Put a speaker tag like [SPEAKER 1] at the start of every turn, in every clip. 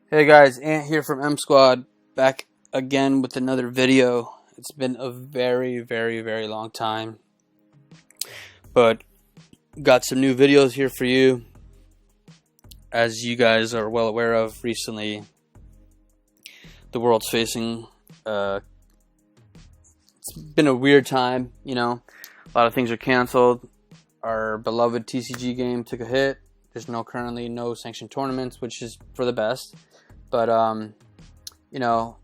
[SPEAKER 1] Hey guys, Ant here from M Squad, back again with another video. It's been a very long time, but got some new videos here for you. As you guys are well aware of, recently the world's facing it's been a weird time, you know. A lot of things are canceled. Our beloved TCG game took a hit. There's currently no sanctioned tournaments, which is for the best. But, you know,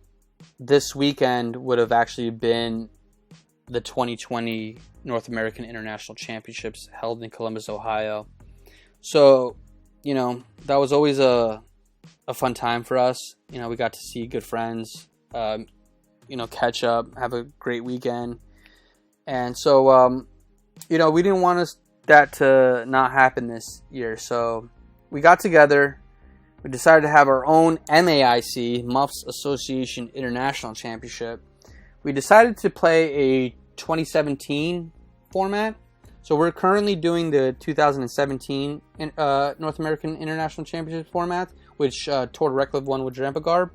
[SPEAKER 1] this weekend would have actually been the 2020 North American International Championships held in Columbus, Ohio. So, you know, that was always a fun time for us. You know, we got to see good friends, you know, catch up, have a great weekend. And so, you know, we didn't want that to not happen this year. So we got together. We decided to have our own MAIC, Muffs Association International Championship. We decided to play a 2017 format. So we're currently doing the 2017 North American International Championship format, which Toward Reckless won with Garb.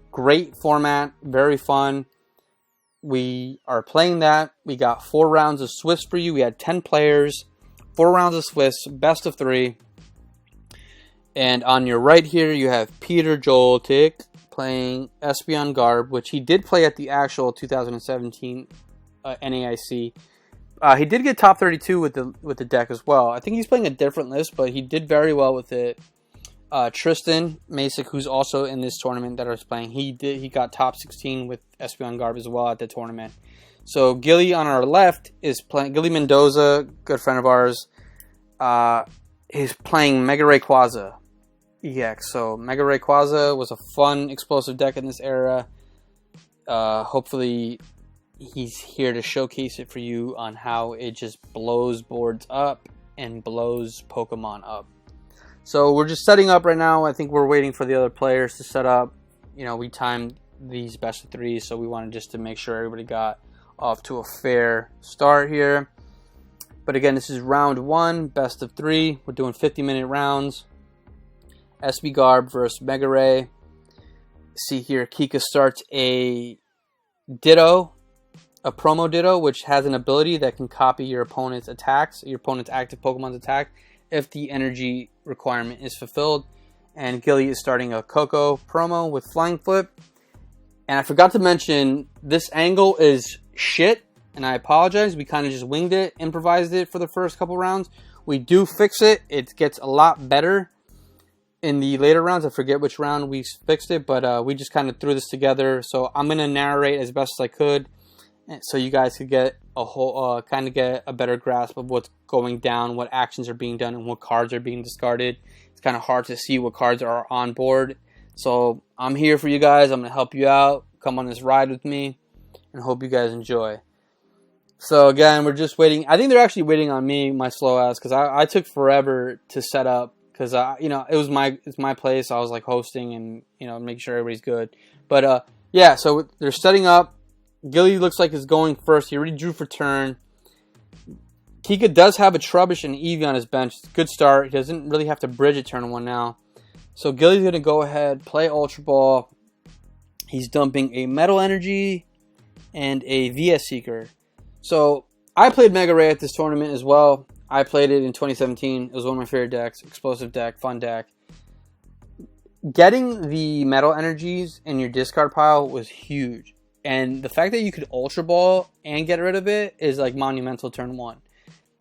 [SPEAKER 1] Great format, very fun. We are playing that. We got 4 rounds of Swifts for you. We had 10 players, 4 rounds of Swifts, best of 3. And on your right here, you have Peter Joltik playing EspeonGarb, which he did play at the actual 2017 NAIC. He did get top 32 with the deck as well. I think he's playing a different list, but he did very well with it. Tristan MAIC, who's also in this tournament that I was playing, he got top 16 with EspeonGarb as well at the tournament. So Guilly on our left is playing Guilly Mendoza, good friend of ours. He's playing Rayquaza EX. So Rayquaza was a fun, explosive deck in this era. Hopefully he's here to showcase it for you on how it just blows boards up and blows Pokemon up. So we're just setting up right now. I think we're waiting for the other players to set up. You know, we timed these best of 3, so we wanted just to make sure everybody got off to a fair start here. But again, this is round 1, best of 3. We're doing 50-minute rounds. EspeonGarb versus MegaRay. See here, Kica starts a Ditto, a promo Ditto, which has an ability that can copy your opponent's attacks, your opponent's active Pokemon's attack, if the energy requirement is fulfilled. And Guilly is starting a Coco promo with Flying Flip. And I forgot to mention, this angle is shit, and I apologize. We kind of just winged it, improvised it for the first couple rounds. We do fix it. It gets a lot better in the later rounds. I forget which round we fixed it, but we just kind of threw this together. So I'm going to narrate as best as I could, so you guys could get a whole, kind of get a better grasp of what's going down, what actions are being done, and what cards are being discarded. It's kind of hard to see what cards are on board. So I'm here for you guys. I'm going to help you out. Come on this ride with me, and hope you guys enjoy. So again, we're just waiting. I think they're actually waiting on me, my slow ass, because I took forever to set up, because you know, it's my place. I was like hosting and, you know, making sure everybody's good. But yeah, so they're setting up. Guilly looks like is going first. He already drew for turn. Kica does have a Trubbish and Eevee on his bench. Good start. He doesn't really have to bridge at turn 1 now. So Guilly's going to go ahead, play Ultra Ball. He's dumping a Metal Energy and a VS Seeker. So I played MegaRay at this tournament as well. I played it in 2017. It was one of my favorite decks. Explosive deck, fun deck. Getting the Metal Energies in your discard pile was huge. And the fact that you could Ultra Ball and get rid of it is like monumental turn 1.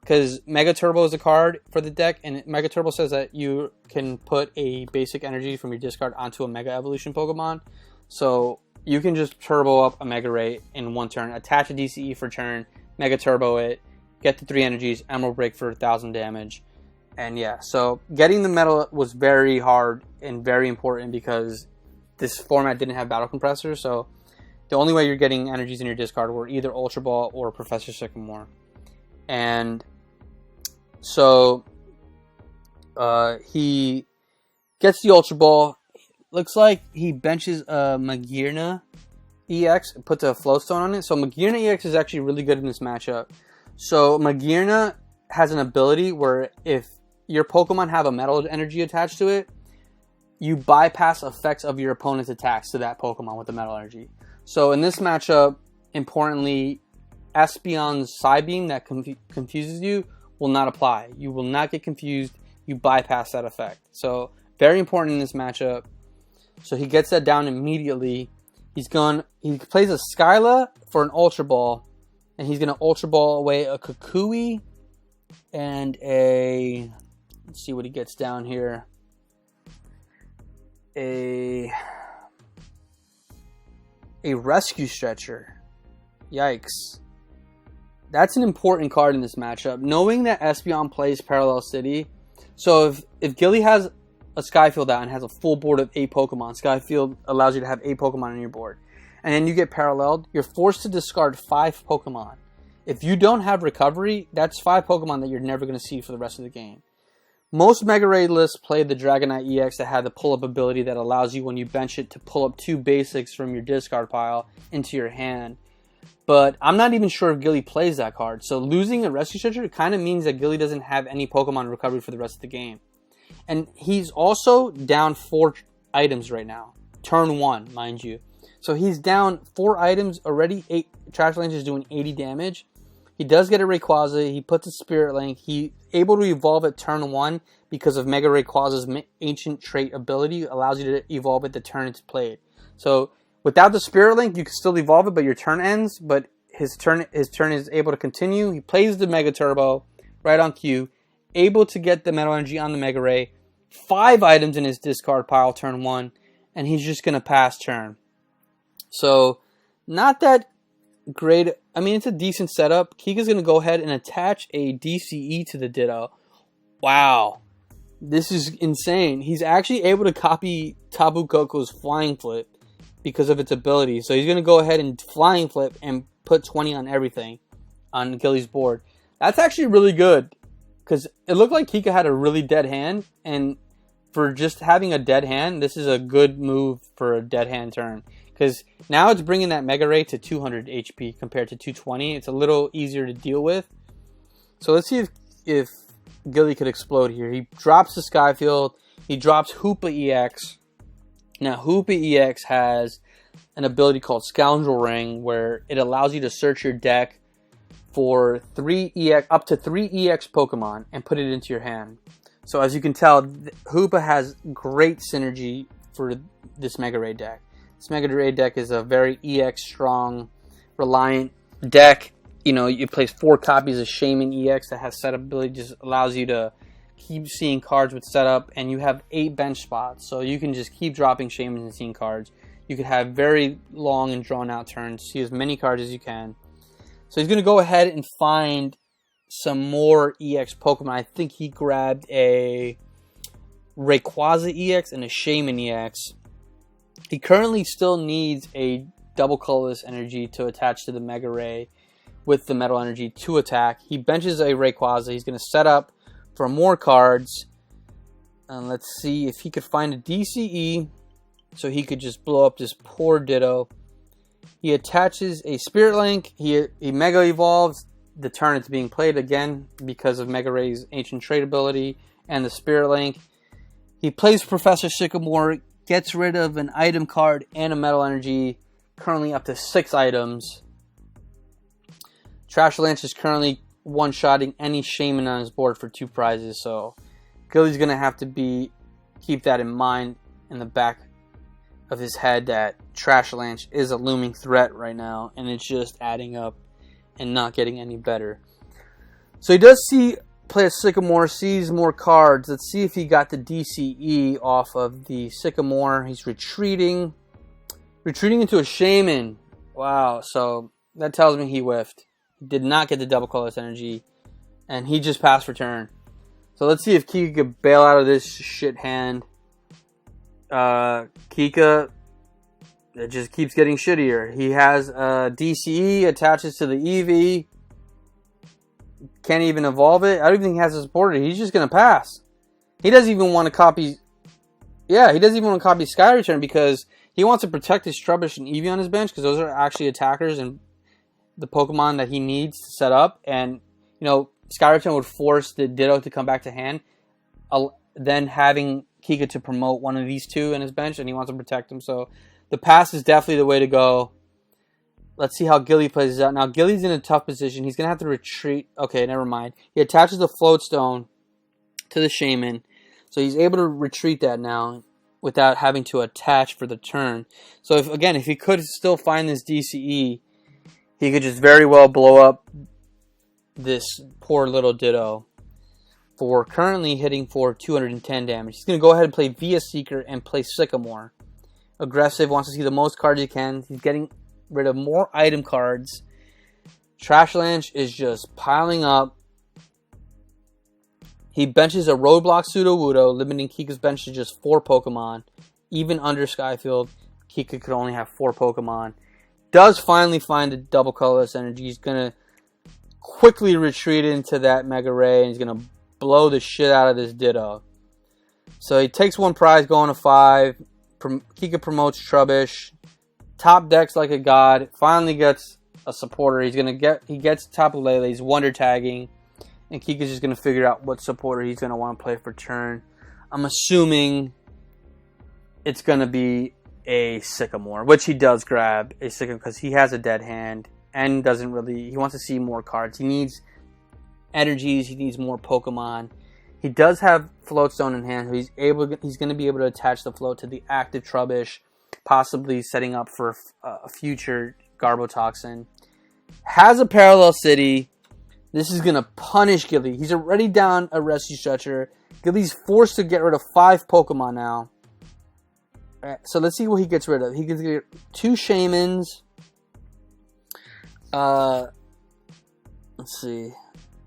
[SPEAKER 1] Because Mega Turbo is a card for the deck, and Mega Turbo says that you can put a basic energy from your discard onto a Mega Evolution Pokemon. So you can just Turbo up a MegaRay in 1 turn, attach a DCE for turn, Mega Turbo it, get the 3 energies, Emerald Break for 1,000 damage. And yeah, so getting the metal was very hard and very important because this format didn't have Battle Compressor. So the only way you're getting energies in your discard were either Ultra Ball or Professor Sycamore. And so he gets the Ultra Ball. Looks like he benches Magearna EX, puts a Flowstone on it. So Magearna EX is actually really good in this matchup. So Magearna has an ability where if your Pokemon have a Metal Energy attached to it, you bypass effects of your opponent's attacks to that Pokemon with the Metal Energy. So in this matchup, importantly, Espeon's Psybeam that confuses you will not apply. You will not get confused. You bypass that effect. So very important in this matchup. So he gets that down immediately. He plays a Skyla for an Ultra Ball, and he's going to Ultra Ball away a Kukui and a, let's see what he gets down here. A Rescue Stretcher. Yikes. That's an important card in this matchup. Knowing that Espeon plays Parallel City, so if Guilly has a Skyfield out and has a full board of 8 Pokemon, Skyfield allows you to have 8 Pokemon on your board, and then you get paralleled, you're forced to discard 5 Pokemon. If you don't have Recovery, that's 5 Pokemon that you're never going to see for the rest of the game. Most MegaRay lists play the Dragonite EX that had the pull-up ability that allows you, when you bench it, to pull up 2 basics from your discard pile into your hand. But I'm not even sure if Guilly plays that card. So losing a Rescue Stretcher kind of means that Guilly doesn't have any Pokemon Recovery for the rest of the game. And he's also down 4 items right now. Turn 1, mind you. So he's down 4 items already. Trash Lance is doing 80 damage. He does get a Rayquaza. He puts a Spirit Link. He's able to evolve at turn 1 because of Mega Rayquaza's Ancient Trait ability. Allows you to evolve at the turn it's played. So without the Spirit Link, you can still evolve it, but your turn ends. But his turn is able to continue. He plays the Mega Turbo right on cue. Able to get the Metal Energy on the MegaRay. 5 items in his discard pile turn 1. And he's just going to pass turn. So, not that great. I mean, it's a decent setup. Kica's going to go ahead and attach a DCE to the Ditto. Wow. This is insane. He's actually able to copy Tapu Koko's Flying Flip because of its ability. So he's going to go ahead and Flying Flip and put 20 on everything on Guilly's board. That's actually really good because it looked like Kica had a really dead hand. And for just having a dead hand, this is a good move for a dead hand turn. Because now it's bringing that MegaRay to 200 HP compared to 220. It's a little easier to deal with. So let's see if Guilly could explode here. He drops the Skyfield. He drops Hoopa EX. Now Hoopa EX has an ability called Scoundrel Ring, where it allows you to search your deck for up to 3 EX Pokemon and put it into your hand. So as you can tell, Hoopa has great synergy for this MegaRay deck. This MegaRay deck is a very EX strong, reliant deck. You know, you place 4 copies of Shaman EX that has setup ability, just allows you to keep seeing cards with setup, and you have 8 bench spots, so you can just keep dropping Shamans and seeing cards. You could have very long and drawn out turns, see as many cards as you can. So he's going to go ahead and find some more EX Pokemon. I think he grabbed a Rayquaza EX and a Shaman EX. He currently still needs a double colorless energy to attach to the MegaRay with the Metal Energy to attack. He benches a Rayquaza. He's going to set up for more cards. And let's see if he could find a DCE so he could just blow up this poor Ditto. He attaches a Spirit Link. He Mega Evolves the turn it's being played again because of MegaRay's Ancient Trait ability and the Spirit Link. He plays Professor Sycamore, gets rid of an item card and a Metal Energy, currently up to 6 items. Trash Lance is currently one-shotting any Shaman on his board for 2 prizes, so Guilly's going to have to keep that in mind in the back of his head that Trash Lance is a looming threat right now, and it's just adding up and not getting any better. So he does play a Sycamore, sees more cards. Let's see if he got the DCE off of the Sycamore. He's retreating into a Shaman. Wow, so that tells me he whiffed. He did not get the double colorless energy, and he just passed for turn. So let's see if Kica could bail out of this shit hand. Kica, it just keeps getting shittier. He has a DCE, attaches to the Eevee. Can't even evolve it. I don't even think he has a supporter. He's just going to pass. He doesn't even want to copy... Yeah, he doesn't even want to copy Sky Return because he wants to protect his Trubbish and Eevee on his bench because those are actually attackers and the Pokemon that he needs to set up. And, you know, Sky Return would force the Ditto to come back to hand. Then having Kica to promote one of these two in his bench, and he wants to protect him. So the pass is definitely the way to go. Let's see how Guilly plays this out. Now, Guilly's in a tough position. He's going to have to retreat. Okay, never mind. He attaches the float stone to the Shaman. So he's able to retreat that now without having to attach for the turn. So, if he could still find this DCE, he could just very well blow up this poor little Ditto for currently hitting for 210 damage. He's going to go ahead and play Via Seeker and play Sycamore. Aggressive, wants to see the most cards he can. He's getting rid of more item cards. Trashlanche is just piling up. He benches a Roadblock Sudowoodo, limiting Kica's bench to just 4 Pokemon. Even under Skyfield, Kica could only have 4 Pokemon. Does finally find a double colorless energy. He's going to quickly retreat into that MegaRay, and he's going to blow the shit out of this Ditto. So he takes 1 prize going to 5. Kica promotes Trubbish. Top decks like a god. Finally gets a supporter. He gets Tapu Lele. He's wonder tagging. And Kika's just going to figure out what supporter he's going to want to play for turn. I'm assuming it's going to be a Sycamore, which he does grab a Sycamore because he has a dead hand and he wants to see more cards. He needs energies. He needs more Pokemon. He does have Float Stone in hand. So he's going to be able to attach the float to the active Trubbish, possibly setting up for a future Garbotoxin. Has a Parallel City. This is going to punish Guilly. He's already down a Rescue Stretcher. Guilly's forced to get rid of 5 Pokemon now. So let's see what he gets rid of. He gets 2 Shamans. Let's see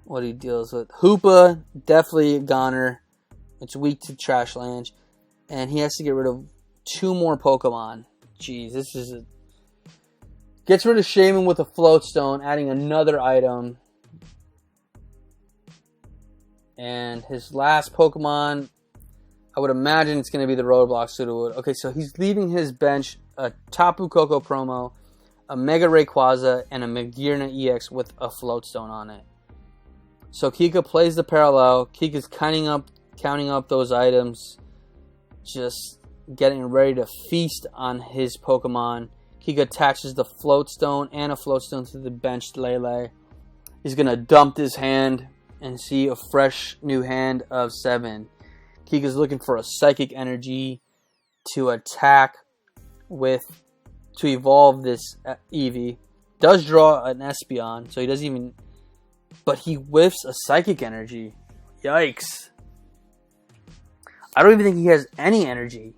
[SPEAKER 1] what he deals with. Hoopa, definitely a goner. It's weak to Trashlanche. And he has to get rid of 2 more Pokemon. Jeez, this is a... Gets rid of Shaman with a Float Stone, adding another item. And his last Pokemon, I would imagine it's going to be the Roadblock Sudowoodo. Okay, so he's leaving his bench a Tapu Koko promo, a Mega Rayquaza, and a Magearna EX with a Float Stone on it. So Kica plays the Parallel. Kika's counting up those items, just getting ready to feast on his Pokemon. Kica attaches the Float Stone and a Float Stone to the benched Lele. He's going to dump this hand and see a fresh new hand of 7. Kika's looking for a Psychic Energy to attack with, to evolve this Eevee. Does draw an Espeon, so he doesn't even... But he whiffs a Psychic Energy. Yikes. I don't even think he has any energy.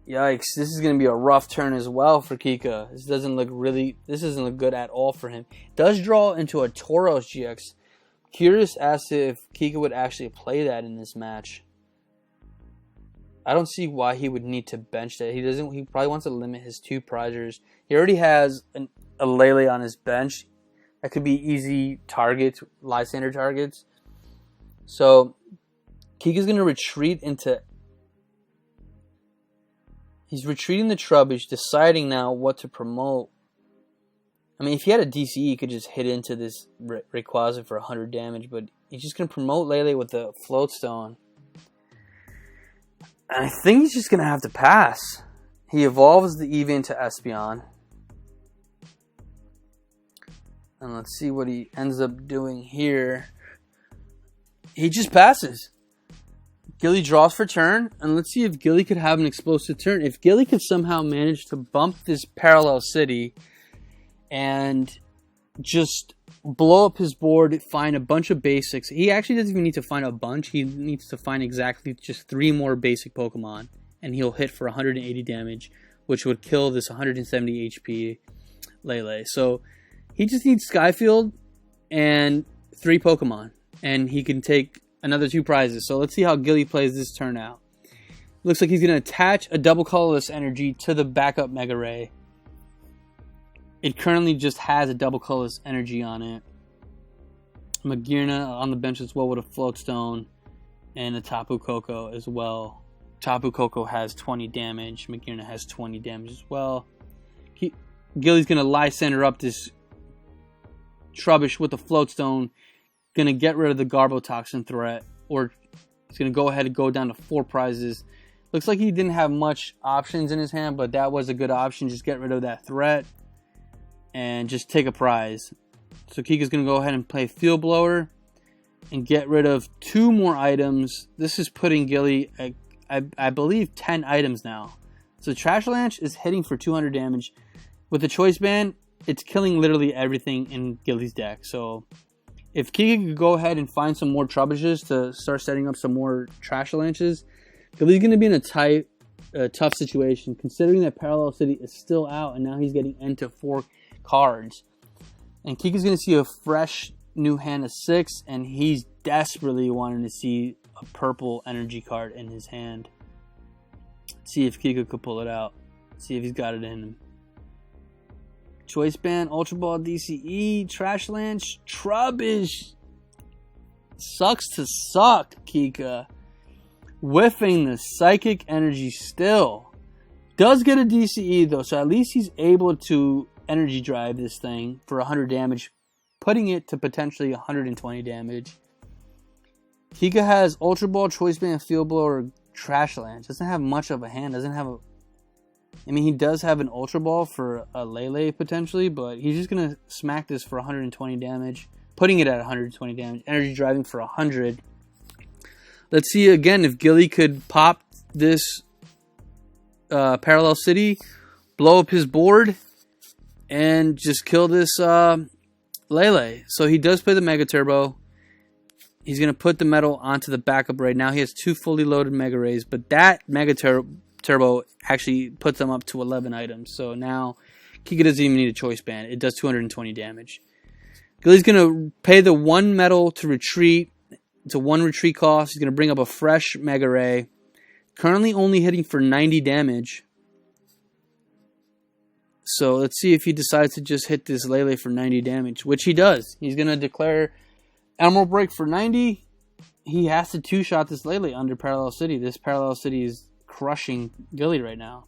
[SPEAKER 1] Yikes, this is going to be a rough turn as well for Kica. This doesn't look good at all for him. Does draw into a Tauros GX. Curious as to if Kica would actually play that in this match. I don't see why he would need to bench that. He probably wants to limit his 2 prizers. He already has a Lele on his bench. That could be easy targets, Lysander targets. So Kika's going to retreat into... He's retreating the Trubbish, deciding now what to promote. I mean, if he had a DCE, he could just hit into this Rayquaza for 100 damage, but he's just going to promote Lele with the Float Stone. And I think he's just going to have to pass. He evolves the Eevee into Espeon. And let's see what he ends up doing here. He just passes. Guilly draws for turn, and let's see if Guilly could have an explosive turn. If Guilly could somehow manage to bump this Parallel City and just blow up his board, find a bunch of basics. He actually doesn't even need to find a bunch. He needs to find exactly just 3 more basic Pokemon, and he'll hit for 180 damage, which would kill this 170 HP Lele. So he just needs Skyfield and 3 Pokemon, and he can take another 2 prizes. So let's see how Guilly plays this turn out. Looks like he's going to attach a double colorless energy to the backup MegaRay. It currently just has a double colorless energy on it. Magearna on the bench as well with a Float Stone and a Tapu Koko as well. Tapu Koko has 20 damage. Magearna has 20 damage as well. Guilly's going to Lysander up this Trubbish with a Float Stone. Going to get rid of the Garbotoxin threat, or He's going to go ahead and go down to 4 prizes. Looks like he didn't have much options in his hand, but that was a good option. Just get rid of that threat and just take a prize. So Kica's going to go ahead and play Field Blower and get rid of 2 more items. This is putting Guilly at, I believe, 10 items now. So Trash Lance is hitting for 200 damage. With the Choice Band, it's killing literally everything in Guilly's deck. So if Kica could go ahead and find some more Trubbishes to start setting up some more Trash Lances, Guilly's going to be in a tough situation, considering that Parallel City is still out and now he's getting into 4 cards. And Kica's going to see a fresh new hand of 6, and he's desperately wanting to see a purple energy card in his hand. See if Kica could pull it out. See if he's got it in him. Choice Band, Ultra Ball, DCE, Trash Lance, Trubbish. Sucks to suck, Kica. Whiffing the Psychic Energy still. Does get a DCE though, so at least he's able to energy drive this thing for 100 damage, putting it to potentially 120 damage. Kica has Ultra Ball, Choice Band, Field Blower, Trash Lance. Doesn't have much of a hand. Doesn't have a... I mean, he does have an Ultra Ball for a Lele potentially, but he's just going to smack this for 120 damage, putting it at 120 damage. Energy driving for 100. Let's see again if Guilly could pop this Parallel City, blow up his board, and just kill this Lele. So he does play the Mega Turbo. He's going to put the metal onto the backup right now. He has 2 fully loaded Mega Rays, but that Mega Turbo actually puts them up to 11 items. So now Kica doesn't even need a Choice Band. It does 220 damage. Guilly's going to pay the 1 metal to retreat. It's a 1 retreat cost. He's going to bring up a fresh Mega Ray. Currently only hitting for 90 damage. So let's see if he decides to just hit this Lele for 90 damage, which he does. He's going to declare Emerald Break for 90. He has to 2-shot this Lele under Parallel City. This Parallel City is crushing Guilly right now.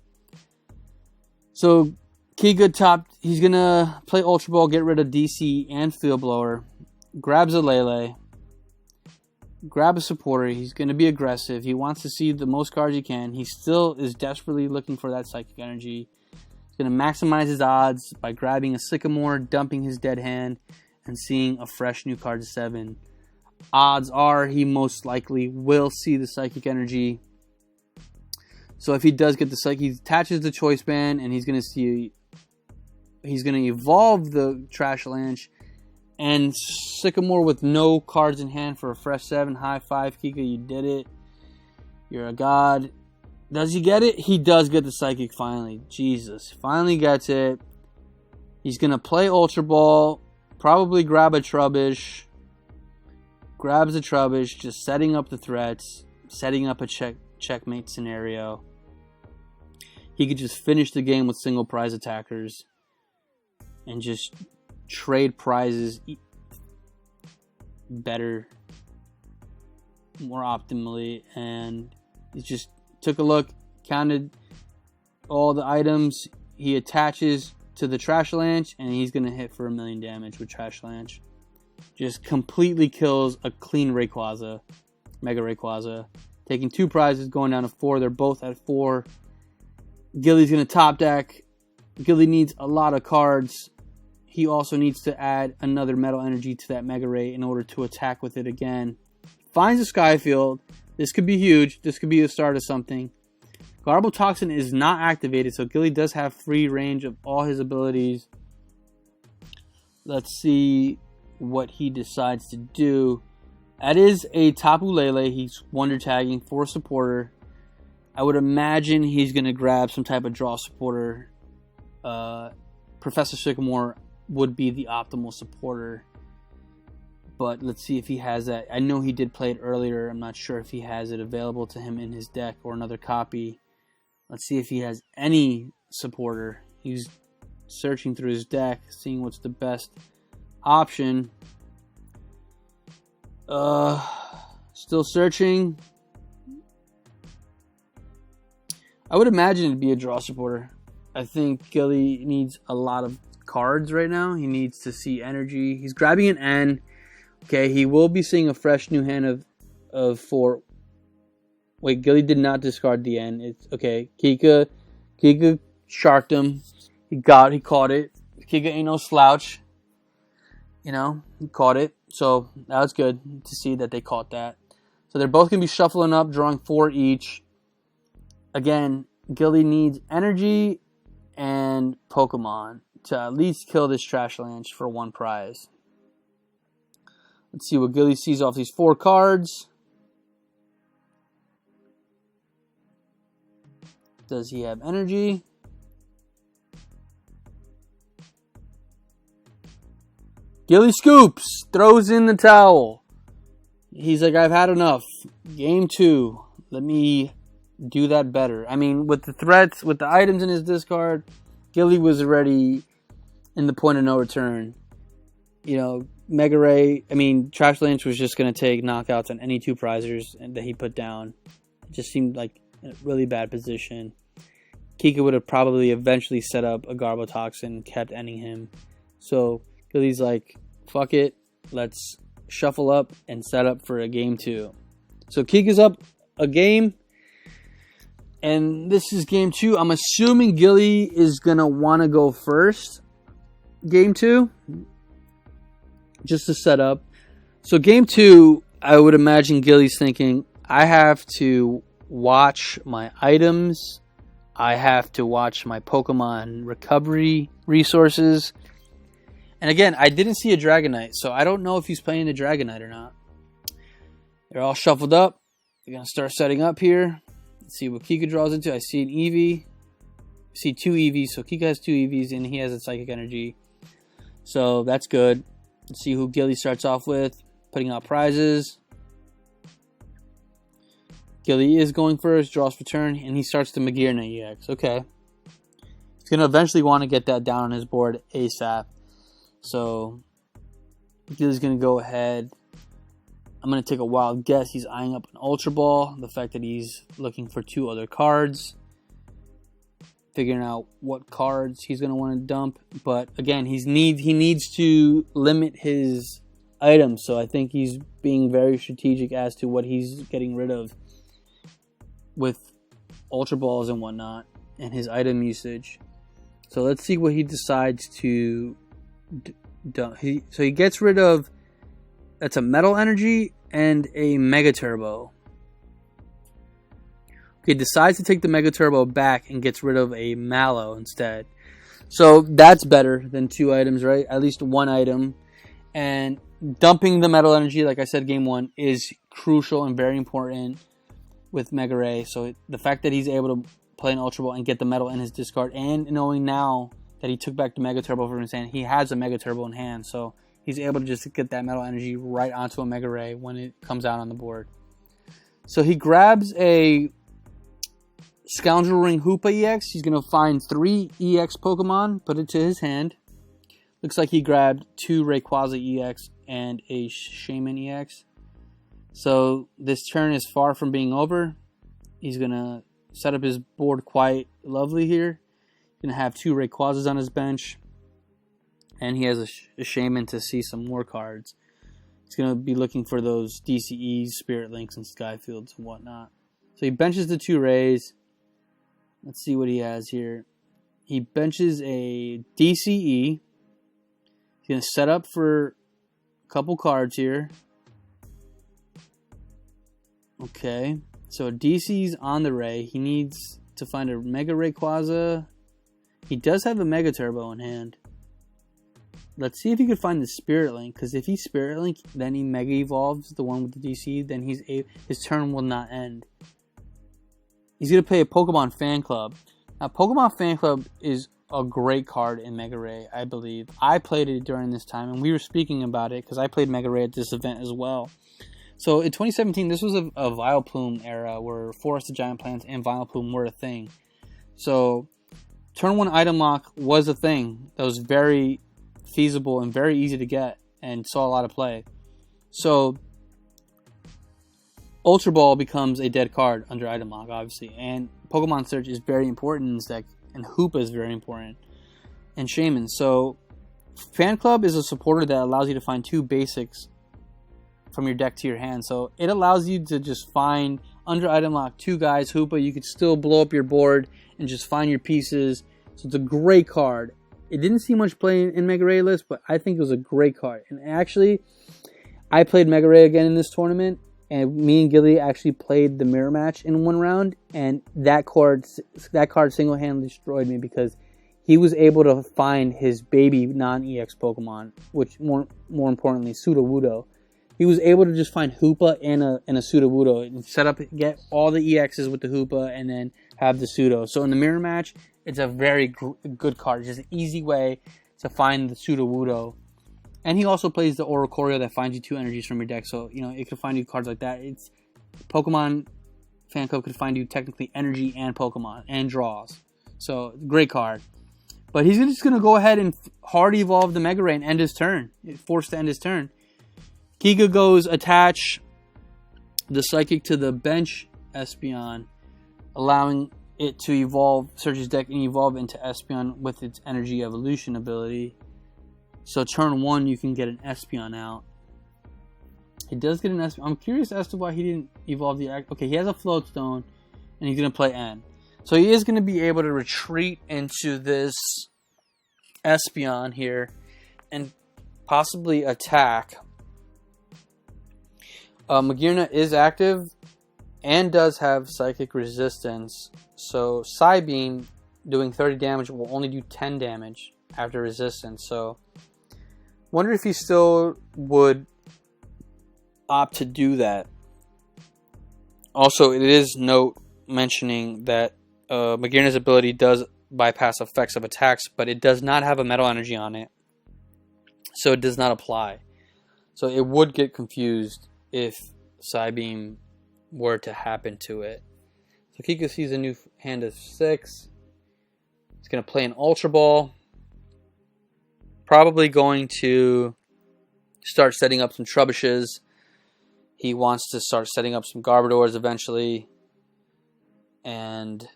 [SPEAKER 1] So Kica top. He's going to play Ultra Ball, get rid of DC and Field Blower. Grabs a Lele. Grab a supporter. He's going to be aggressive. He wants to see the most cards he can. He still is desperately looking for that Psychic Energy. He's going to maximize his odds by grabbing a Sycamore, dumping his dead hand, and seeing a fresh new card to 7. Odds are he most likely will see the Psychic Energy. So if he does get the Psychic, he attaches the Choice Band, and he's going to see... He's going to evolve the Trash Lance and Sycamore with no cards in hand for a fresh 7. High 5, Kica, you did it. You're a god. Does he get it? He does get the Psychic finally. Jesus. Finally gets it. He's going to play Ultra Ball. Probably grab a Trubbish. Grabs a Trubbish. Just setting up the threats. Setting up a checkmate scenario. He could just finish the game with single prize attackers. And just trade prizes better. More optimally. And he just took a look. Counted all the items. He attaches to the Trash Lance, and he's going to hit for 1,000,000 damage with Trash Lance. Just completely kills a clean Rayquaza. Mega Rayquaza. Taking 2 prizes, going down to 4. They're both at 4. Guilly's going to top deck. Guilly needs a lot of cards. He also needs to add another Metal Energy to that Mega Ray in order to attack with it again. Finds a Skyfield. This could be huge. This could be the start of something. Garbotoxin is not activated, so Guilly does have free range of all his abilities. Let's see what he decides to do. That is a Tapu Lele. He's Wonder Tagging for supporter. I would imagine he's going to grab some type of draw supporter. Professor Sycamore would be the optimal supporter. But let's see if he has that. I know he did play it earlier. I'm not sure if he has it available to him in his deck or another copy. Let's see if he has any supporter. He's searching through his deck, seeing what's the best option. Still searching. I would imagine it'd be a draw supporter. I think Guilly needs a lot of cards right now. He needs to see energy. He's grabbing an N. Okay, he will be seeing a fresh new hand of 4 Wait, Guilly did not discard the end. It's okay. Kica sharked him. He caught it. Kica ain't no slouch. You know, he caught it. So that was good to see that they caught that. So they're both going to be shuffling up, drawing 4 each. Again, Guilly needs energy and Pokemon to at least kill this Trash Lanch for 1 prize. Let's see what Guilly sees off these 4 cards. Does he have energy? Guilly scoops, throws in the towel. He's like, I've had enough. Game 2. Let me do that better. I mean, with the threats, with the items in his discard, Guilly was already in the point of no return. You know, MegaRay, I mean, Trash Lanch was just going to take knockouts on any 2 prizers that he put down. It just seemed like a really bad position. Kica would have probably eventually set up a Garbotoxin, kept ending him. So Guilly's like, fuck it, let's shuffle up and set up for a game 2. So Kica's up a game, and this is game 2. I'm assuming Guilly is going to want to go first. Game 2, just to set up. So game 2, I would imagine Guilly's thinking, I have to watch my items. I have to watch my Pokemon recovery resources. And again, I didn't see a Dragonite, so I don't know if he's playing the Dragonite or not. They're all shuffled up. They're going to start setting up here. Let's see what Kica draws into. I see an Eevee. I see 2 Eevees, so Kica has 2 Eevees, and he has a Psychic Energy. So that's good. Let's see who Guilly starts off with, putting out prizes. Guilly is going first, draws for turn, and he starts the Magearna EX. Okay. He's going to eventually want to get that down on his board ASAP. So, Guilly's going to go ahead. I'm going to take a wild guess. He's eyeing up an Ultra Ball. The fact that he's looking for 2 other cards. Figuring out what cards he's going to want to dump. But, again, he needs to limit his items. So, I think he's being very strategic as to what he's getting rid of with Ultra Balls and whatnot, and his item usage. So let's see what he decides to dump. So he gets rid of, that's a Metal Energy and a Mega Turbo. Okay, decides to take the Mega Turbo back and gets rid of a Mallow instead. So that's better than 2 items, right? At least 1 item. And dumping the Metal Energy, like I said, game 1, is crucial and very important with MegaRay. So the fact that he's able to play an Ultra Ball and get the metal in his discard, and knowing now that he took back the Mega Turbo from his hand, he has a Mega Turbo in hand, so he's able to just get that Metal Energy right onto a MegaRay when it comes out on the board. So he grabs a Scoundrel Ring Hoopa EX. He's going to find 3 EX Pokemon, put it to his hand. Looks like he grabbed 2 Rayquaza EX and a Shaman EX. So this turn is far from being over. He's going to set up his board quite lovely here. He's going to have 2 Rayquazas on his bench. And he has a Shaman to see some more cards. He's going to be looking for those DCEs, Spirit Links, and Skyfields and whatnot. So he benches the 2 Rays. Let's see what he has here. He benches a DCE. He's going to set up for a couple cards here. Okay, so DC's on the Ray. He needs to find a Mega Rayquaza. He does have a Mega Turbo in hand. Let's see if he could find the Spirit Link, because if he Spirit Link, then he Mega Evolves, the one with the DC, then his turn will not end. He's going to play a Pokemon Fan Club. Now, Pokemon Fan Club is a great card in MegaRay, I believe. I played it during this time, and we were speaking about it, because I played MegaRay at this event as well. So in 2017, this was a Vileplume era where Forest of Giant Plants and Vileplume were a thing. So turn 1 item lock was a thing that was very feasible and very easy to get and saw a lot of play. So Ultra Ball becomes a dead card under item lock, obviously. And Pokemon Search is very important in this deck, and Hoopa is very important. And Shaman. So Fan Club is a supporter that allows you to find 2 basics from your deck to your hand. So it allows you to just find under item lock 2 guys, Hoopa. You could still blow up your board and just find your pieces. So it's a great card. It didn't see much play in MegaRay list, but I think it was a great card. And actually, I played MegaRay again in this tournament, and me and Guilly actually played the mirror match in one round, and that card single-handedly destroyed me because he was able to find his baby non-EX Pokemon, which more importantly, Sudowoodo. He was able to just find Hoopa and a Sudowoodo and set up, get all the EXs with the Hoopa, and then have the Pseudo. So in the mirror match, it's a very good card. It's just an easy way to find the Sudowoodo. And he also plays the Oricorio that finds you 2 energies from your deck. So, you know, it could find you cards like that. It's Pokemon Fan Club could find you technically energy and Pokemon and draws. So, great card. But he's just going to go ahead and hard evolve the MegaRay and end his turn. Forced to end his turn. Kica goes attach the Psychic to the bench Espeon, allowing it to evolve, search his deck, and evolve into Espeon with its energy evolution ability. So turn 1, you can get an Espeon out. He does get an Espeon. I'm curious as to why he didn't evolve the... Okay, he has a Float Stone, and he's going to play N. So he is going to be able to retreat into this Espeon here and possibly attack. Magearna is active and does have Psychic Resistance. So Psybeam doing 30 damage will only do 10 damage after Resistance. So wonder if he still would opt to do that. Also, it is note mentioning that Magearna's ability does bypass effects of attacks, but it does not have a Metal Energy on it. So it does not apply. So it would get confused if Psybeam were to happen to it. So Kica sees a new hand of 6. He's going to play an Ultra Ball. Probably going to start setting up some Trubbishes. He wants to start setting up some Garbodors eventually. And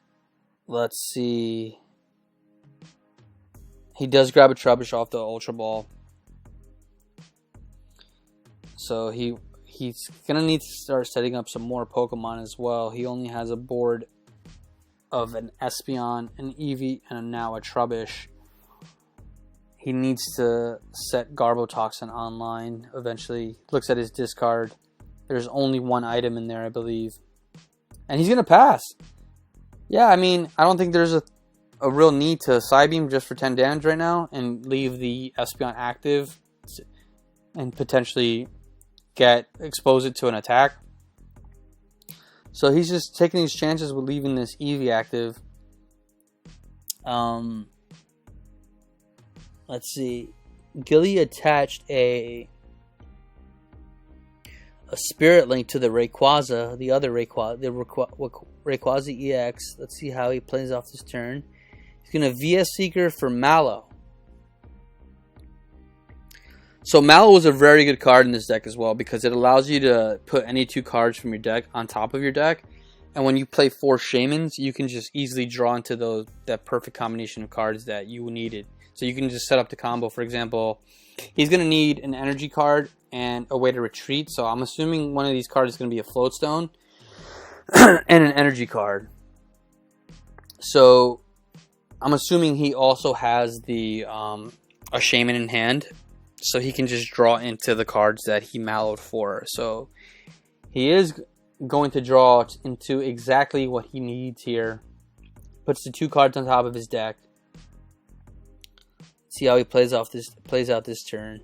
[SPEAKER 1] let's see. He does grab a Trubbish off the Ultra Ball. So he's going to need to start setting up some more Pokemon as well. He only has a board of an Espeon, an Eevee, and now a Trubbish. He needs to set Garbotoxin online eventually. Looks at his discard. There's only one item in there, I believe. And he's going to pass. Yeah, I mean, I don't think there's a real need to Psybeam just for 10 damage right now and leave the Espeon active and potentially expose it to an attack. So he's just taking these chances with leaving this Eevee active. Let's see. Guilly attached a Spirit Link to the Rayquaza, the other Rayquaza, the Rayquaza EX. Let's see how he plays off this turn. He's going to VS Seeker for Mallow. So Mallow was a very good card in this deck as well because it allows you to put any 2 cards from your deck on top of your deck. And when you play 4 Shamans, you can just easily draw into that perfect combination of cards that you needed. So you can just set up the combo. For example, he's going to need an energy card and a way to retreat. So I'm assuming one of these cards is going to be a Float Stone and an energy card. So I'm assuming he also has a Shaman in hand. So he can just draw into the cards that he mallowed for. So he is going to draw into exactly what he needs here. Puts the 2 cards on top of his deck. See how he plays out this turn.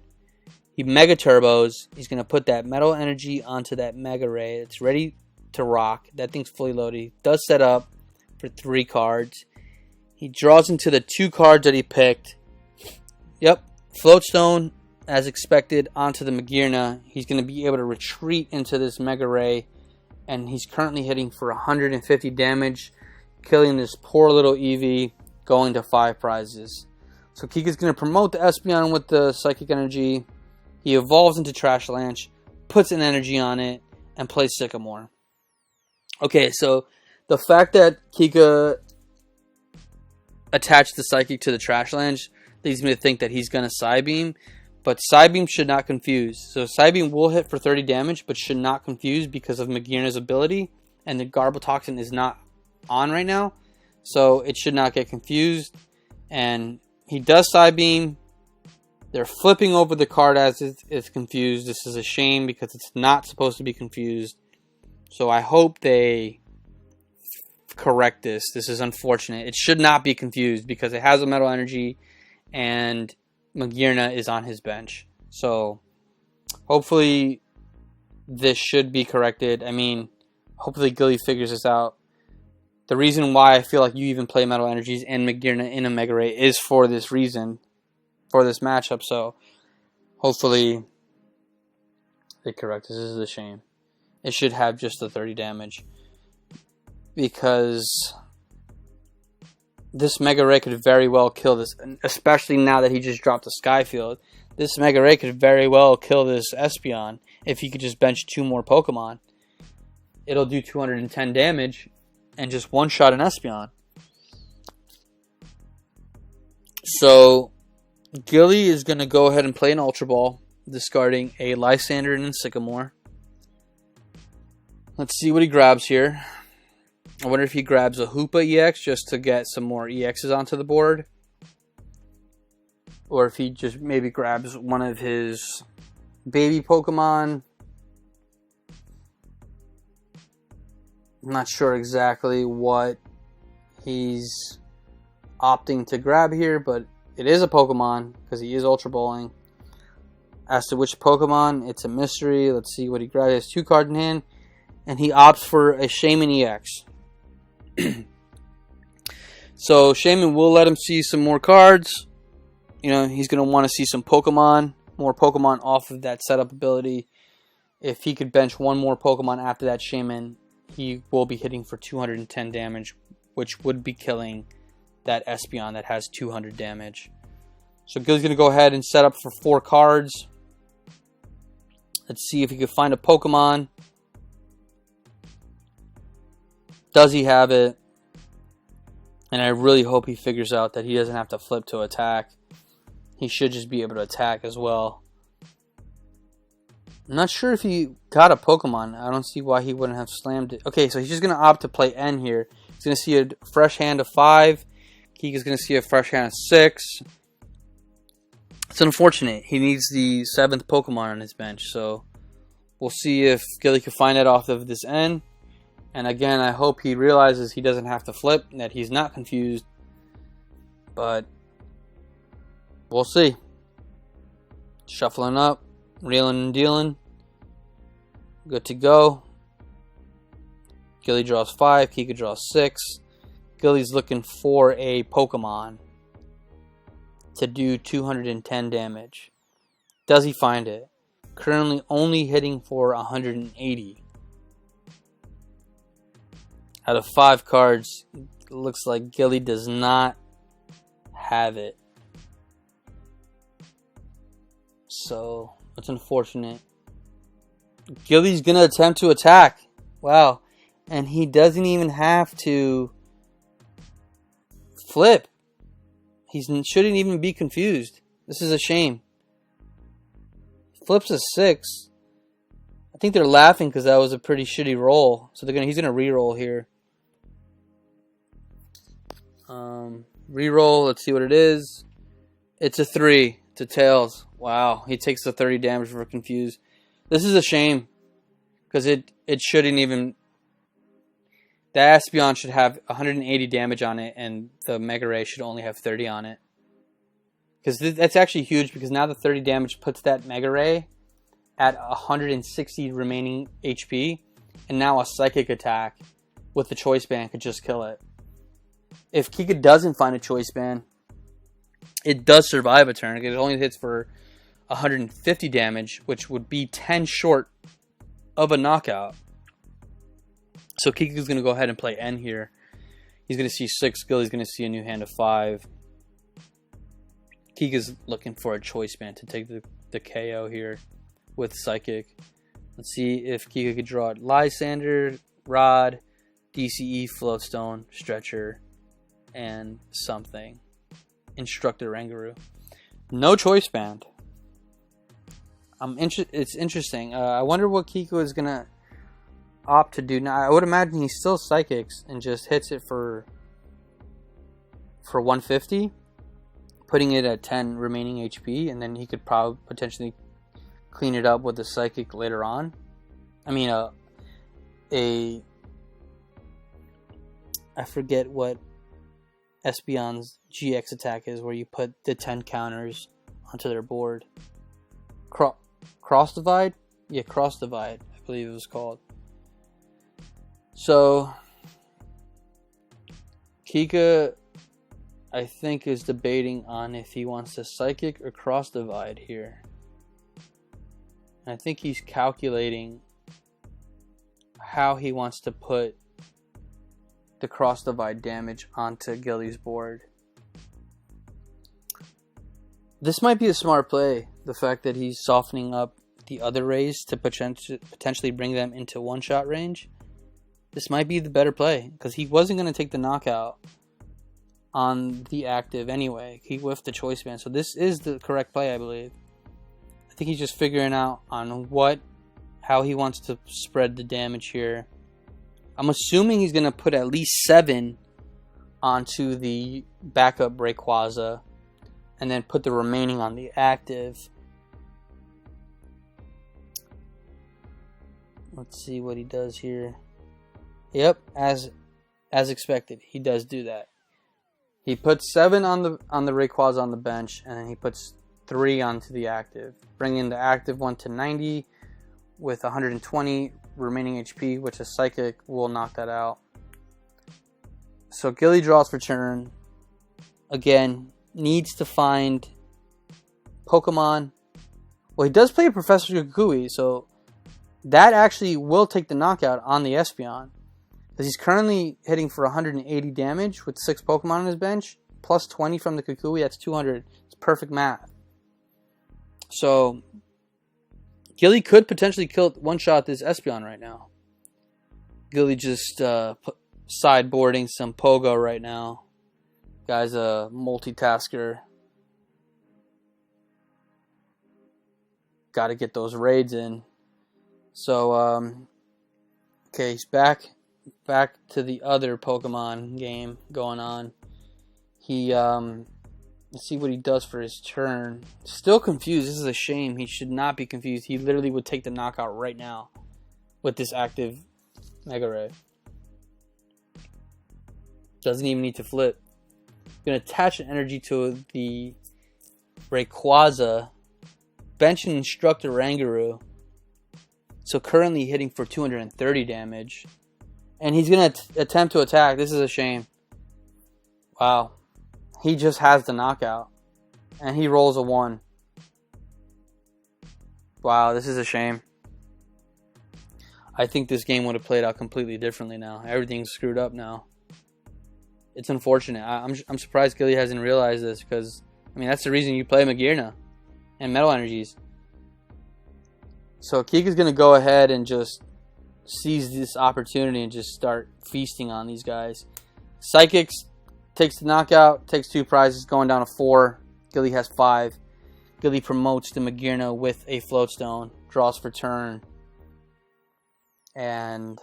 [SPEAKER 1] He Mega Turbos. He's going to put that Metal Energy onto that MegaRay. It's ready to rock. That thing's fully loaded. He does set up for 3 cards. He draws into the 2 cards that he picked. Yep. Float Stone, as expected, onto the Magearna. He's going to be able to retreat into this MegaRay. And he's currently hitting for 150 damage. Killing this poor little Eevee. Going to 5 prizes. So Kica's going to promote the Espeon with the Psychic Energy. He evolves into Trash Lanch, puts an energy on it, and plays Sycamore. Okay, so the fact that Kica attached the Psychic to the Trash Lanch leads me to think that he's going to Psybeam. But Psybeam should not confuse. So Psybeam will hit for 30 damage, but should not confuse because of Magearna's ability. and the Garbotoxin is not on right now, so it should not get confused. And he does Psybeam. They're flipping over the card as it's confused. This is a shame because it's not supposed to be confused. So I hope they correct this. This is unfortunate. It should not be confused because it has a Metal Energy and Magearna is on his bench. So hopefully this should be corrected. I mean, hopefully Guilly figures this out. The reason why I feel like you even play Metal Energies and Magearna in a MegaRay is for this reason. For this matchup, so hopefully they correct this. This is a shame. It should have just the 30 damage because this MegaRay could very well kill this, especially now that he just dropped the Skyfield. This MegaRay could very well kill this Espeon if he could just bench 2 more Pokemon. It'll do 210 damage and just one-shot an Espeon. So Guilly is going to go ahead and play an Ultra Ball, discarding a Lysander and a Sycamore. Let's see what he grabs here. I wonder if he grabs a Hoopa EX just to get some more EXs onto the board. Or if he just maybe grabs one of his baby Pokemon. I'm not sure exactly what he's opting to grab here, but it is a Pokemon, because he is Ultra Balling. As to which Pokemon, it's a mystery. Let's see what he grabs. He has 2 cards in hand, and he opts for a Shaman EX. So Shaman will let him see some more cards. You know, he's going to want to see some Pokemon, more Pokemon off of that setup ability. If he could bench 1 more Pokemon after that Shaman, he will be hitting for 210 damage, which would be killing that Espeon that has 200 damage. So Guilly's going to go ahead and set up for 4 cards. Let's see if he can find a Pokemon. Does he have it? And I really hope he figures out that he doesn't have to flip to attack. He should just be able to attack as well. I'm not sure if he got a Pokemon. I don't see why he wouldn't have slammed it. Okay, so he's just going to opt to play N here. He's going to see a fresh hand of 5. Kica's going to see a fresh hand of 6. It's unfortunate. He needs the 7th Pokemon on his bench. So we'll see if Guilly can find it off of this N. And again, I hope he realizes he doesn't have to flip, that he's not confused. But we'll see. Shuffling up, reeling and dealing. Good to go. Guilly draws 5, Kica draws 6. Guilly's looking for a Pokemon to do 210 damage. Does he find it? Currently only hitting for 180. Out of 5 cards, it looks like Guilly does not have it. So, that's unfortunate. Guilly's going to attempt to attack. Wow. And he doesn't even have to flip. He shouldn't even be confused. This is a shame. Flips a 6. I think they're laughing because that was a pretty shitty roll. So he's gonna re-roll here. Re-roll. Let's see what it is. It's a 3. It's a tails. Wow. He takes the 30 damage for confused. This is a shame because it shouldn't even. The Espeon should have 180 damage on it, and the MegaRay should only have 30 on it. Because that's actually huge, because now the 30 damage puts that MegaRay at 160 remaining HP, and now a Psychic attack with the Choice Band could just kill it. If Kica doesn't find a Choice Band, it does survive a turn. It only hits for 150 damage, which would be 10 short of a knockout. So Kica's going to go ahead and play N here. He's going to see 6. Guilly's going to see a new hand of 5. Kica's looking for a Choice Band to take the KO here with Psychic. Let's see if Kica could draw Lysander, Rod, DCE, Floatstone, Stretcher, and something. Instructor Rangaroo. No Choice Band. It's interesting. I wonder what Kica is going to opt to do now, I would imagine he still Psychics and just hits it for 150, putting it at 10 remaining HP, and then he could probably potentially clean it up with a Psychic later on. I mean, I forget what Espeon's GX attack is, where you put the 10 counters onto their board. Cross Divide? Yeah, Cross Divide, I believe it was called. So, Kica, I think, is debating on if he wants to Psychic or Cross Divide here. I think he's calculating how he wants to put the Cross Divide damage onto Guilly's board. This might be a smart play, the fact that he's softening up the other Rays to potentially bring them into one-shot range. This might be the better play, because he wasn't going to take the knockout on the active anyway. He whiffed the Choice Band, so this is the correct play, I believe. I think he's just figuring out on how he wants to spread the damage here. I'm assuming he's going to put at least 7 onto the backup Rayquaza, and then put the remaining on the active. Let's see what he does here. Yep, as expected, he does do that. He puts 7 on the Rayquaza on the bench, and then he puts 3 onto the active, bringing the active one to 90 with 120 remaining HP, which a Psychic will knock that out. So Guilly draws for turn. Again, needs to find Pokemon. Well, he does play a Professor Kukui, so that actually will take the knockout on the Espeon. Because he's currently hitting for 180 damage with 6 Pokemon on his bench, plus 20 from the Kukui, that's 200. It's perfect math. So Guilly could potentially one-shot this Espeon right now. Guilly just sideboarding some Pogo right now. Guy's a multitasker. Got to get those raids in. So, okay, he's back to the other Pokemon game going on. He, let's see what he does for his turn. Still confused. This is a shame. He should not be confused. He literally would take the knockout right now with this active MegaRay. Doesn't even need to flip. Going to attach an energy to the Rayquaza. Bench an Instructor Rangaroo. So currently hitting for 230 damage. And he's going to attempt to attack. This is a shame. Wow. He just has the knockout. And he rolls a 1. Wow, this is a shame. I think this game would have played out completely differently now. Everything's screwed up now. It's unfortunate. I'm surprised Guilly hasn't realized this, because, I mean, that's the reason you play Magearna and Metal Energies. So Kica's going to go ahead and just seize this opportunity and just start feasting on these guys. Psychics takes the knockout, takes 2 prizes, going down to 4. Guilly has 5. Guilly promotes the Magearna with a Floatstone, draws for turn. And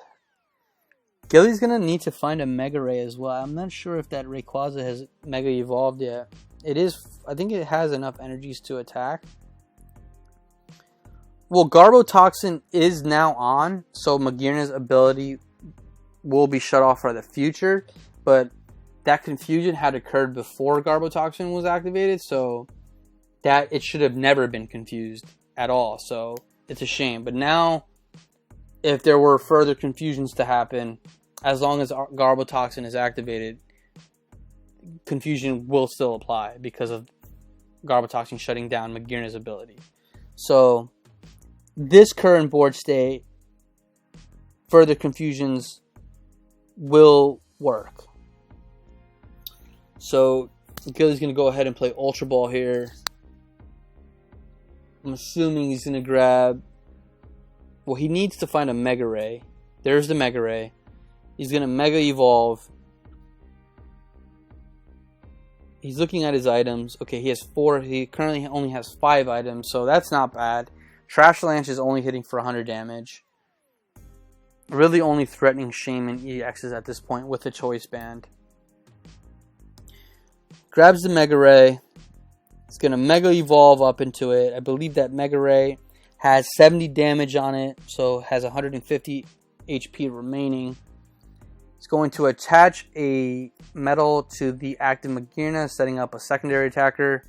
[SPEAKER 1] Guilly's going to need to find a MegaRay as well. I'm not sure if that Rayquaza has Mega Evolved yet. It is, I think it has enough energies to attack. Well, Garbotoxin is now on, so Magearna's ability will be shut off for the future. But that confusion had occurred before Garbotoxin was activated, so that it should have never been confused at all. So it's a shame. But now, if there were further confusions to happen, as long as Garbotoxin is activated, confusion will still apply because of Garbotoxin shutting down Magearna's ability. So this current board state, further confusions will work. So Guilly's going to go ahead and play Ultra Ball here. I'm assuming he's going to grab... Well, he needs to find a MegaRay. There's the MegaRay. He's going to Mega Evolve. He's looking at his items. Okay, he has 4. He currently only has 5 items, so that's not bad. Trash Lance is only hitting for 100 damage. Really only threatening Shaman EXs at this point with a Choice Band. Grabs the MegaRay. It's going to Mega Evolve up into it. I believe that MegaRay has 70 damage on it, so has 150 HP remaining. It's going to attach a metal to the active Magearna, setting up a secondary attacker.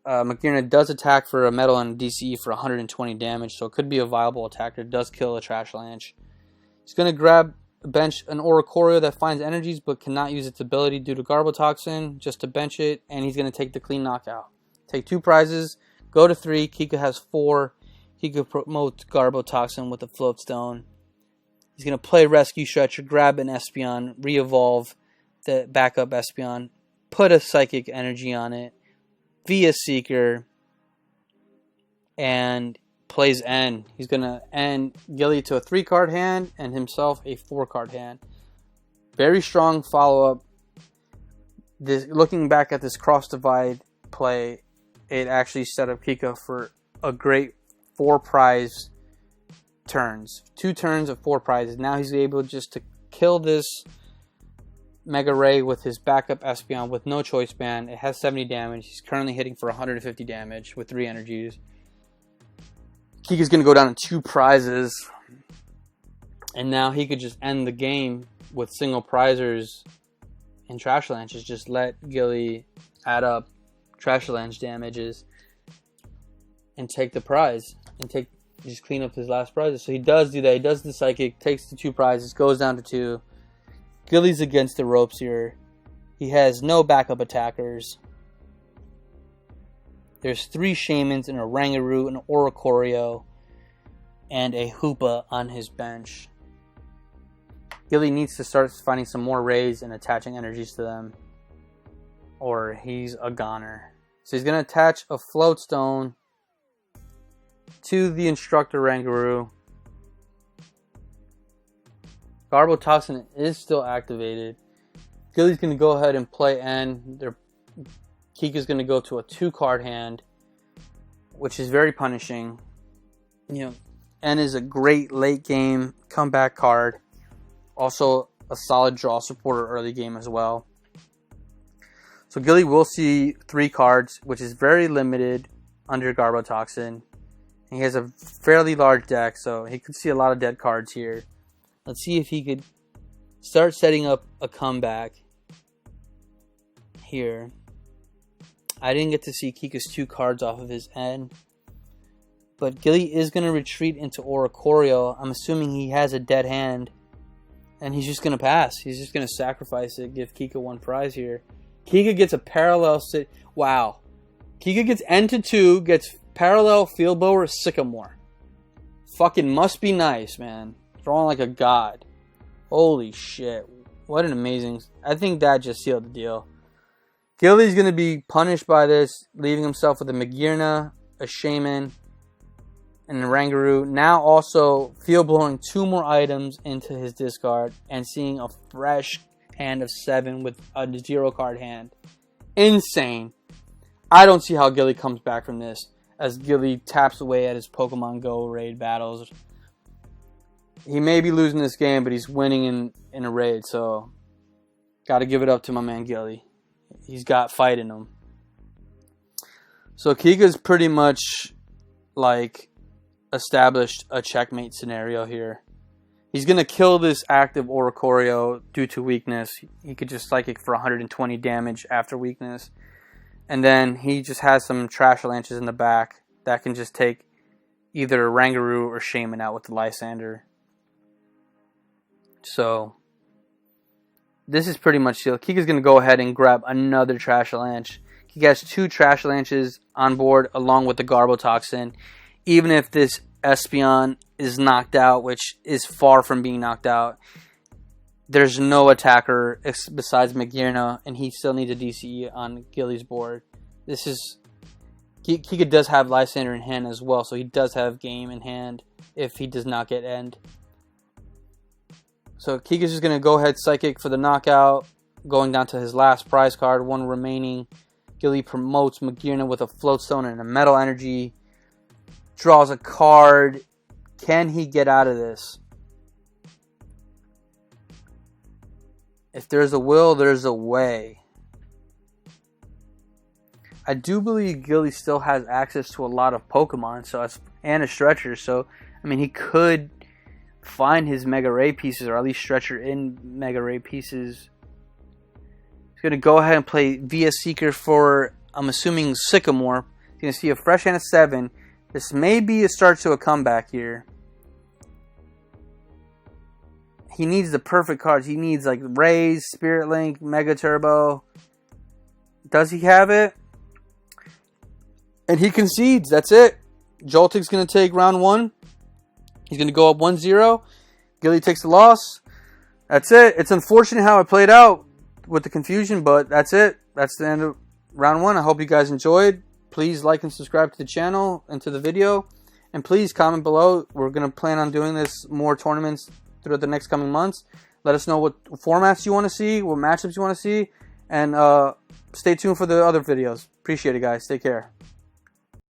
[SPEAKER 1] Magearna does attack for a metal and a DCE for 120 damage, so it could be a viable attacker. It does kill a Trash Lanch. He's going to grab bench an Oricorio that finds energies but cannot use its ability due to Garbotoxin, just to bench it, and he's going to take the clean knockout. Take 2 prizes, go to 3. Kica has 4. He could promote Garbotoxin with a Float Stone. He's going to play Rescue Stretcher, grab an Espeon, re-evolve the backup Espeon, put a Psychic Energy on it, via Seeker, and plays N. He's going to end Guilly to a 3-card hand and himself a 4-card hand. Very strong follow-up. Looking back at this Cross Divide play, it actually set up Kica for a great 4 prize turns. 2 turns of 4 prizes. Now he's able just to kill this MegaRay with his backup Espeon with no Choice Band. It has 70 damage. He's currently hitting for 150 damage with 3 energies. Kica's going to go down to 2 prizes. And now he could just end the game with single prizers and Trash Lanches. Just let Guilly add up Trash Lanch damages and take the prize. And just clean up his last prizes. So he does do that. He does the Psychic, takes the 2 prizes, goes down to 2. Guilly's against the ropes here. He has no backup attackers. There's 3 Shamans, an Oranguru, an Oricorio, and a Hoopa on his bench. Guilly needs to start finding some more Rays and attaching energies to them, or he's a goner. So he's going to attach a Float Stone to the Instructor Oranguru. Garbotoxin is still activated. Guilly's going to go ahead and play N. Kica's going to go to a 2-card hand, which is very punishing. N is a great late game comeback card. Also a solid draw supporter early game as well. So Guilly will see 3 cards, which is very limited under Garbotoxin. He has a fairly large deck, so he could see a lot of dead cards here. Let's see if he could start setting up a comeback here. I didn't get to see Kica's 2 cards off of his end. But Guilly is going to retreat into Oricorio. I'm assuming he has a dead hand. And he's just going to pass. He's just going to sacrifice it, give Kica 1 prize here. Kica gets a parallel sit. Wow. Kica gets N to 2, gets parallel Field Blower Sycamore. Fucking must be nice, man. Throwing like a god. Holy shit. What an amazing... I think that just sealed the deal. Guilly's going to be punished by this, leaving himself with a Magearna, a Shaman, and an Oranguru. Now also field blowing 2 more items into his discard and seeing a fresh hand of 7 with a 0-card hand. Insane. I don't see how Guilly comes back from this, as Guilly taps away at his Pokemon Go raid battles. He may be losing this game, but he's winning in a raid, so got to give it up to my man Guilly. He's got fight in him. So Kica's pretty much like established a checkmate scenario here. He's going to kill this active Oricorio due to weakness. He could just Psychic for 120 damage after weakness. And then he just has some Trash Lanches in the back that can just take either Oranguru or Shaman out with the Lysander. So this is pretty much sealed. Kica's going to go ahead and grab another Trash Lanch. He has 2 Trash Lanches on board along with the Garbotoxin. Even if this Espeon is knocked out, which is far from being knocked out, there's no attacker besides Magearna, and he still needs a DCE on Guilly's board. This is... Kica does have Lysander in hand as well, so he does have game in hand if he does not get end. So Kica's just going to go ahead Psychic for the knockout, going down to his last prize card, 1 remaining. Guilly promotes Magearna with a Float Stone and a Metal Energy. Draws a card. Can he get out of this? If there's a will, there's a way. I do believe Guilly still has access to a lot of Pokemon, and a stretcher. So, I mean, he could find his MegaRay pieces, or at least stretcher in MegaRay pieces. He's going to go ahead and play Via Seeker for, I'm assuming, Sycamore. He's going to see a fresh hand of 7. This may be a start to a comeback here. He needs the perfect cards. He needs like Rays, Spirit Link, Mega Turbo. Does he have it? And he concedes. That's it. Joltik's going to take round 1. He's going to go up 1-0. Guilly takes the loss. That's it. It's unfortunate how it played out with the confusion, but that's it. That's the end of round 1. I hope you guys enjoyed. Please like and subscribe to the channel and to the video. And please comment below. We're going to plan on doing this more tournaments throughout the next coming months. Let us know what formats you want to see, what matchups you want to see. And stay tuned for the other videos. Appreciate it, guys. Take care.